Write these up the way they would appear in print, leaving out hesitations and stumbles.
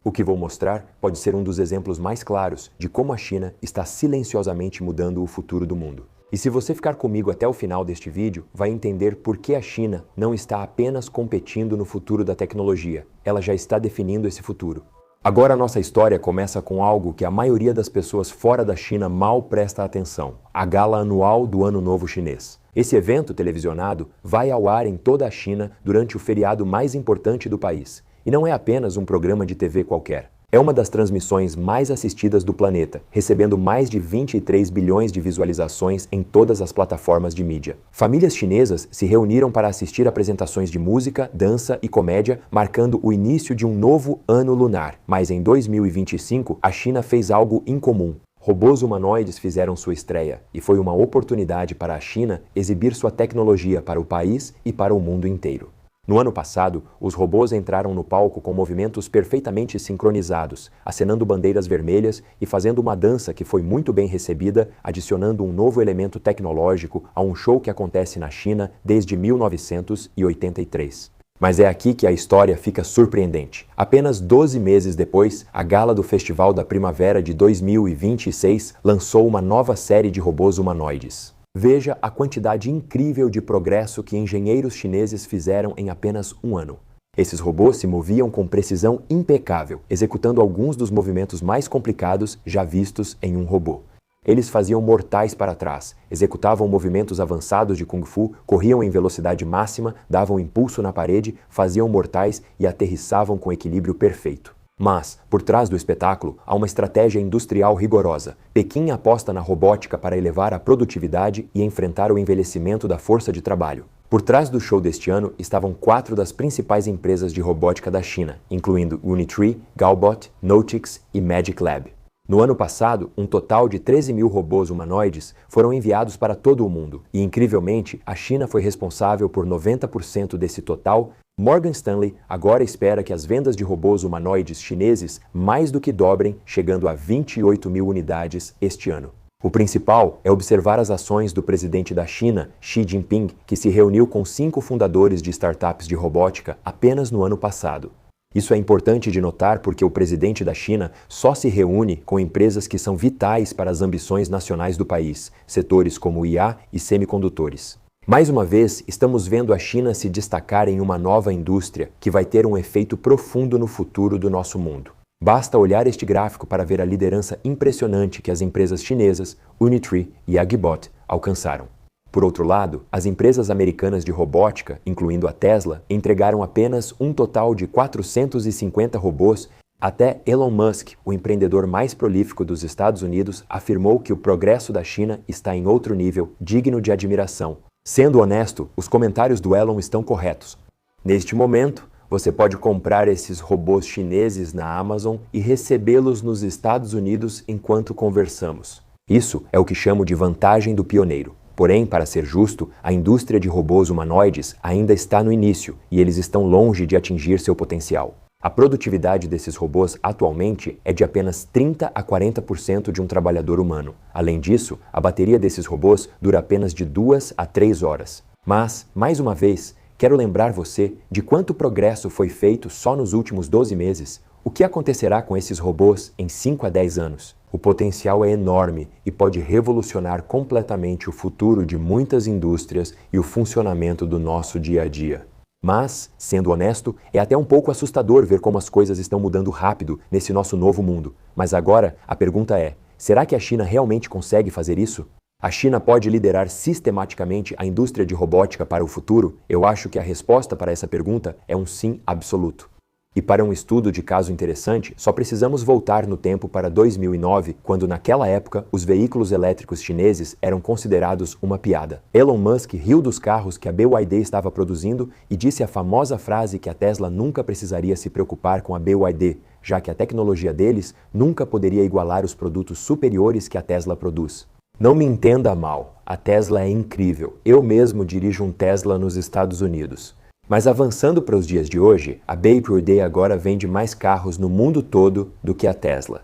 O que vou mostrar pode ser um dos exemplos mais claros de como a China está silenciosamente mudando o futuro do mundo. E se você ficar comigo até o final deste vídeo, vai entender por que a China não está apenas competindo no futuro da tecnologia, ela já está definindo esse futuro. Agora a nossa história começa com algo que a maioria das pessoas fora da China mal presta atenção: a gala anual do Ano Novo Chinês. Esse evento televisionado vai ao ar em toda a China durante o feriado mais importante do país. E não é apenas um programa de TV qualquer. É uma das transmissões mais assistidas do planeta, recebendo mais de 23 bilhões de visualizações em todas as plataformas de mídia. Famílias chinesas se reuniram para assistir apresentações de música, dança e comédia, marcando o início de um novo ano lunar. Mas em 2025, a China fez algo incomum. Robôs humanoides fizeram sua estreia, e foi uma oportunidade para a China exibir sua tecnologia para o país e para o mundo inteiro. No ano passado, os robôs entraram no palco com movimentos perfeitamente sincronizados, acenando bandeiras vermelhas e fazendo uma dança que foi muito bem recebida, adicionando um novo elemento tecnológico a um show que acontece na China desde 1983. Mas é aqui que a história fica surpreendente. Apenas 12 meses depois, a gala do Festival da Primavera de 2026 lançou uma nova série de robôs humanoides. Veja a quantidade incrível de progresso que engenheiros chineses fizeram em apenas um ano. Esses robôs se moviam com precisão impecável, executando alguns dos movimentos mais complicados já vistos em um robô. Eles faziam mortais para trás, executavam movimentos avançados de Kung Fu, corriam em velocidade máxima, davam impulso na parede, faziam mortais e aterrissavam com equilíbrio perfeito. Mas, por trás do espetáculo, há uma estratégia industrial rigorosa. Pequim aposta na robótica para elevar a produtividade e enfrentar o envelhecimento da força de trabalho. Por trás do show deste ano estavam 4 das principais empresas de robótica da China, incluindo Unitree, Galbot, Notix e Magic Lab. No ano passado, um total de 13 mil robôs humanoides foram enviados para todo o mundo, e incrivelmente, a China foi responsável por 90% desse total. Morgan Stanley agora espera que as vendas de robôs humanoides chineses mais do que dobrem, chegando a 28 mil unidades este ano. O principal é observar as ações do presidente da China, Xi Jinping, que se reuniu com 5 fundadores de startups de robótica apenas no ano passado. Isso é importante de notar porque o presidente da China só se reúne com empresas que são vitais para as ambições nacionais do país, setores como IA e semicondutores. Mais uma vez, estamos vendo a China se destacar em uma nova indústria que vai ter um efeito profundo no futuro do nosso mundo. Basta olhar este gráfico para ver a liderança impressionante que as empresas chinesas, Unitree e Agibot, alcançaram. Por outro lado, as empresas americanas de robótica, incluindo a Tesla, entregaram apenas um total de 450 robôs. Até Elon Musk, o empreendedor mais prolífico dos Estados Unidos, afirmou que o progresso da China está em outro nível, digno de admiração. Sendo honesto, os comentários do Elon estão corretos. Neste momento, você pode comprar esses robôs chineses na Amazon e recebê-los nos Estados Unidos enquanto conversamos. Isso é o que chamo de vantagem do pioneiro. Porém, para ser justo, a indústria de robôs humanoides ainda está no início e eles estão longe de atingir seu potencial. A produtividade desses robôs atualmente é de apenas 30 a 40% de um trabalhador humano. Além disso, a bateria desses robôs dura apenas de 2 a 3 horas. Mas, mais uma vez, quero lembrar você de quanto progresso foi feito só nos últimos 12 meses. O que acontecerá com esses robôs em 5 a 10 anos? O potencial é enorme e pode revolucionar completamente o futuro de muitas indústrias e o funcionamento do nosso dia a dia. Mas, sendo honesto, é até um pouco assustador ver como as coisas estão mudando rápido nesse nosso novo mundo. Mas agora, a pergunta é: será que a China realmente consegue fazer isso? A China pode liderar sistematicamente a indústria de robótica para o futuro? Eu acho que a resposta para essa pergunta é um sim absoluto. E para um estudo de caso interessante, só precisamos voltar no tempo para 2009, quando naquela época os veículos elétricos chineses eram considerados uma piada. Elon Musk riu dos carros que a BYD estava produzindo e disse a famosa frase que a Tesla nunca precisaria se preocupar com a BYD, já que a tecnologia deles nunca poderia igualar os produtos superiores que a Tesla produz. Não me entenda mal, a Tesla é incrível. Eu mesmo dirijo um Tesla nos Estados Unidos. Mas avançando para os dias de hoje, a BYD agora vende mais carros no mundo todo do que a Tesla.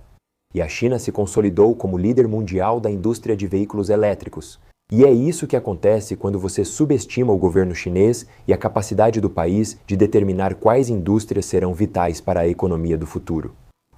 E a China se consolidou como líder mundial da indústria de veículos elétricos. E é isso que acontece quando você subestima o governo chinês e a capacidade do país de determinar quais indústrias serão vitais para a economia do futuro.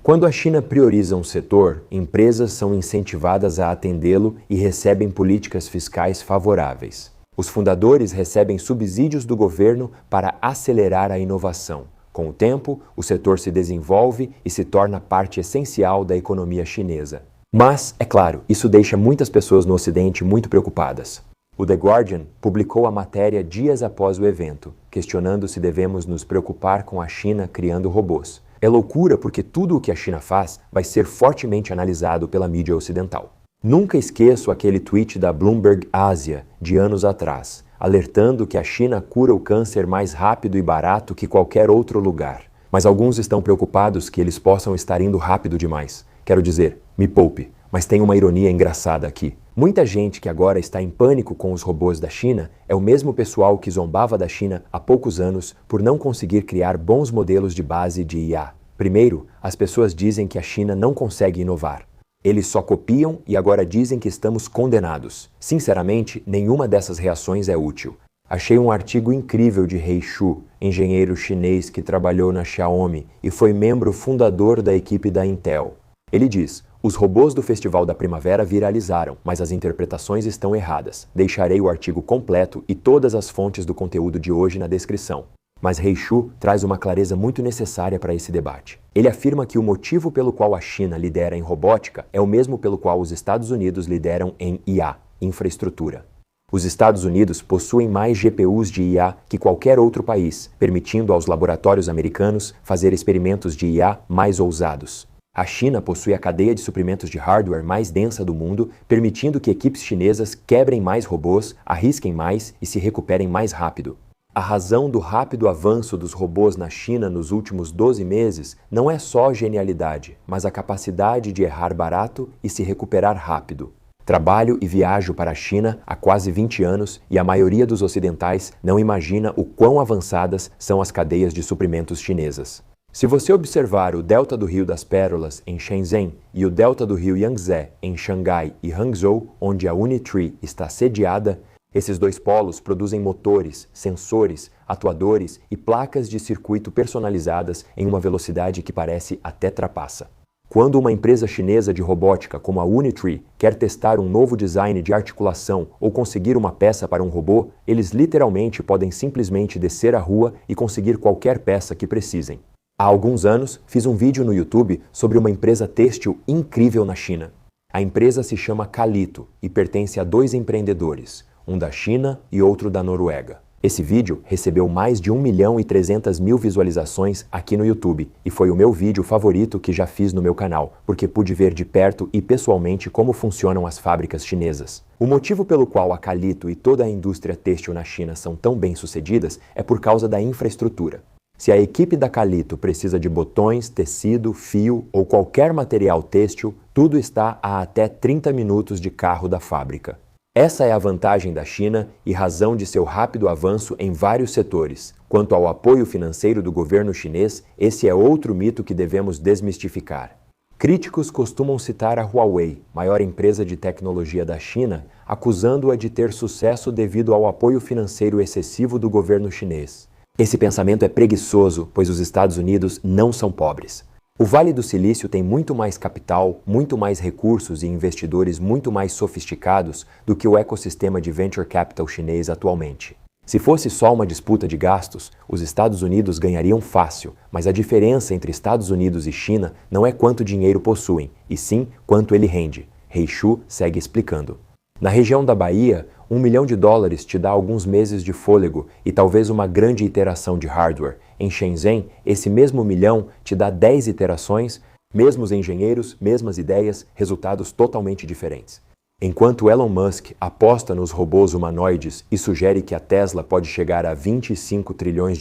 Quando a China prioriza um setor, empresas são incentivadas a atendê-lo e recebem políticas fiscais favoráveis. Os fundadores recebem subsídios do governo para acelerar a inovação. Com o tempo, o setor se desenvolve e se torna parte essencial da economia chinesa. Mas, é claro, isso deixa muitas pessoas no Ocidente muito preocupadas. O The Guardian publicou a matéria dias após o evento, questionando se devemos nos preocupar com a China criando robôs. É loucura porque tudo o que a China faz vai ser fortemente analisado pela mídia ocidental. Nunca esqueço aquele tweet da Bloomberg Ásia, de anos atrás, alertando que a China cura o câncer mais rápido e barato que qualquer outro lugar. Mas alguns estão preocupados que eles possam estar indo rápido demais. Quero dizer, me poupe, mas tem uma ironia engraçada aqui. Muita gente que agora está em pânico com os robôs da China é o mesmo pessoal que zombava da China há poucos anos por não conseguir criar bons modelos de base de IA. Primeiro, as pessoas dizem que a China não consegue inovar. Eles só copiam e agora dizem que estamos condenados. Sinceramente, nenhuma dessas reações é útil. Achei um artigo incrível de He Shu, engenheiro chinês que trabalhou na Xiaomi e foi membro fundador da equipe da Intel. Ele diz: os robôs do Festival da Primavera viralizaram, mas as interpretações estão erradas. Deixarei o artigo completo e todas as fontes do conteúdo de hoje na descrição. Mas He Shu traz uma clareza muito necessária para esse debate. Ele afirma que o motivo pelo qual a China lidera em robótica é o mesmo pelo qual os Estados Unidos lideram em IA, infraestrutura. Os Estados Unidos possuem mais GPUs de IA que qualquer outro país, permitindo aos laboratórios americanos fazer experimentos de IA mais ousados. A China possui a cadeia de suprimentos de hardware mais densa do mundo, permitindo que equipes chinesas quebrem mais robôs, arrisquem mais e se recuperem mais rápido. A razão do rápido avanço dos robôs na China nos últimos 12 meses não é só genialidade, mas a capacidade de errar barato e se recuperar rápido. Trabalho e viajo para a China há quase 20 anos e a maioria dos ocidentais não imagina o quão avançadas são as cadeias de suprimentos chinesas. Se você observar o delta do Rio das Pérolas em Shenzhen e o delta do Rio Yangtze em Xangai e Hangzhou, onde a Unitree está sediada, esses dois polos produzem motores, sensores, atuadores e placas de circuito personalizadas em uma velocidade que parece até trapaça. Quando uma empresa chinesa de robótica como a Unitree quer testar um novo design de articulação ou conseguir uma peça para um robô, eles literalmente podem simplesmente descer a rua e conseguir qualquer peça que precisem. Há alguns anos, fiz um vídeo no YouTube sobre uma empresa têxtil incrível na China. A empresa se chama Calito e pertence a dois empreendedores, um da China e outro da Noruega. Esse vídeo recebeu mais de 1.300.000 visualizações aqui no YouTube e foi o meu vídeo favorito que já fiz no meu canal, porque pude ver de perto e pessoalmente como funcionam as fábricas chinesas. O motivo pelo qual a Calito e toda a indústria têxtil na China são tão bem-sucedidas é por causa da infraestrutura. Se a equipe da Calito precisa de botões, tecido, fio ou qualquer material têxtil, tudo está a até 30 minutos de carro da fábrica. Essa é a vantagem da China e razão de seu rápido avanço em vários setores. Quanto ao apoio financeiro do governo chinês, esse é outro mito que devemos desmistificar. Críticos costumam citar a Huawei, maior empresa de tecnologia da China, acusando-a de ter sucesso devido ao apoio financeiro excessivo do governo chinês. Esse pensamento é preguiçoso, pois os Estados Unidos não são pobres. O Vale do Silício tem muito mais capital, muito mais recursos e investidores muito mais sofisticados do que o ecossistema de venture capital chinês atualmente. Se fosse só uma disputa de gastos, os Estados Unidos ganhariam fácil, mas a diferença entre Estados Unidos e China não é quanto dinheiro possuem, e sim quanto ele rende. He Shu segue explicando. Na região da Bahia, $1 milhão te dá alguns meses de fôlego e talvez uma grande iteração de hardware. Em Shenzhen, esse mesmo milhão te dá 10 iterações, mesmos engenheiros, mesmas ideias, resultados totalmente diferentes. Enquanto Elon Musk aposta nos robôs humanoides e sugere que a Tesla pode chegar a $25 trilhões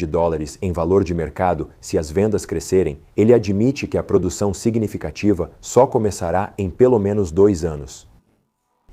em valor de mercado se as vendas crescerem, ele admite que a produção significativa só começará em pelo menos 2 anos.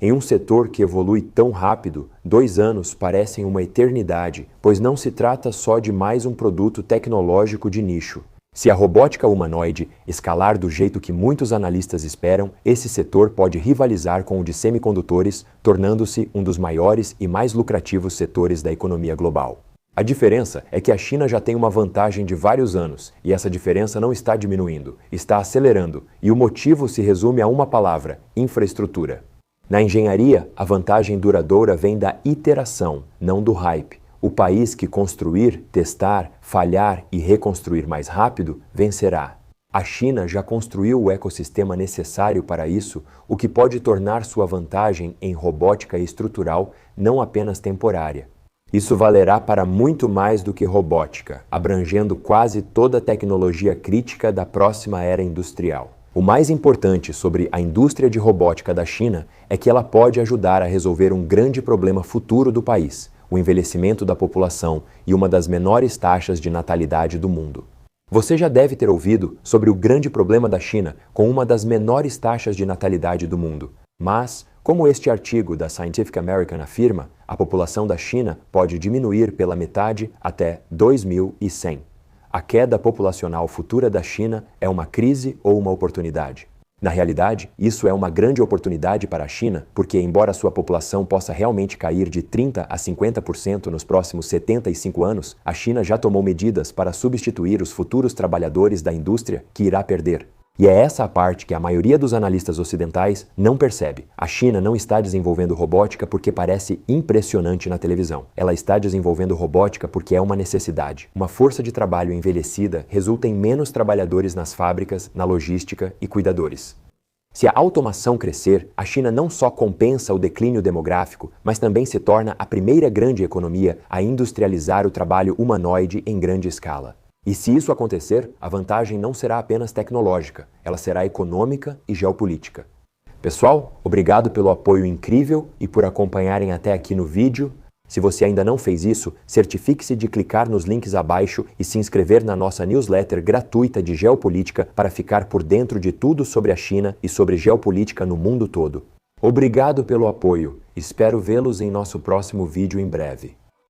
Em um setor que evolui tão rápido, 2 anos parecem uma eternidade, pois não se trata só de mais um produto tecnológico de nicho. Se a robótica humanoide escalar do jeito que muitos analistas esperam, esse setor pode rivalizar com o de semicondutores, tornando-se um dos maiores e mais lucrativos setores da economia global. A diferença é que a China já tem uma vantagem de vários anos, e essa diferença não está diminuindo, está acelerando, e o motivo se resume a uma palavra: infraestrutura. Na engenharia, a vantagem duradoura vem da iteração, não do hype. O país que construir, testar, falhar e reconstruir mais rápido, vencerá. A China já construiu o ecossistema necessário para isso, o que pode tornar sua vantagem em robótica estrutural não apenas temporária. Isso valerá para muito mais do que robótica, abrangendo quase toda a tecnologia crítica da próxima era industrial. O mais importante sobre a indústria de robótica da China é que ela pode ajudar a resolver um grande problema futuro do país: o envelhecimento da população e uma das menores taxas de natalidade do mundo. Você já deve ter ouvido sobre o grande problema da China com uma das menores taxas de natalidade do mundo. Mas, como este artigo da Scientific American afirma, a população da China pode diminuir pela metade até 2100. A queda populacional futura da China é uma crise ou uma oportunidade? Na realidade, isso é uma grande oportunidade para a China, porque embora sua população possa realmente cair de 30% a 50% nos próximos 75 anos, a China já tomou medidas para substituir os futuros trabalhadores da indústria que irá perder. E é essa a parte que a maioria dos analistas ocidentais não percebe. A China não está desenvolvendo robótica porque parece impressionante na televisão. Ela está desenvolvendo robótica porque é uma necessidade. Uma força de trabalho envelhecida resulta em menos trabalhadores nas fábricas, na logística e cuidadores. Se a automação crescer, a China não só compensa o declínio demográfico, mas também se torna a primeira grande economia a industrializar o trabalho humanoide em grande escala. E se isso acontecer, a vantagem não será apenas tecnológica, ela será econômica e geopolítica. Pessoal, obrigado pelo apoio incrível e por acompanharem até aqui no vídeo. Se você ainda não fez isso, certifique-se de clicar nos links abaixo e se inscrever na nossa newsletter gratuita de geopolítica para ficar por dentro de tudo sobre a China e sobre geopolítica no mundo todo. Obrigado pelo apoio. Espero vê-los em nosso próximo vídeo em breve.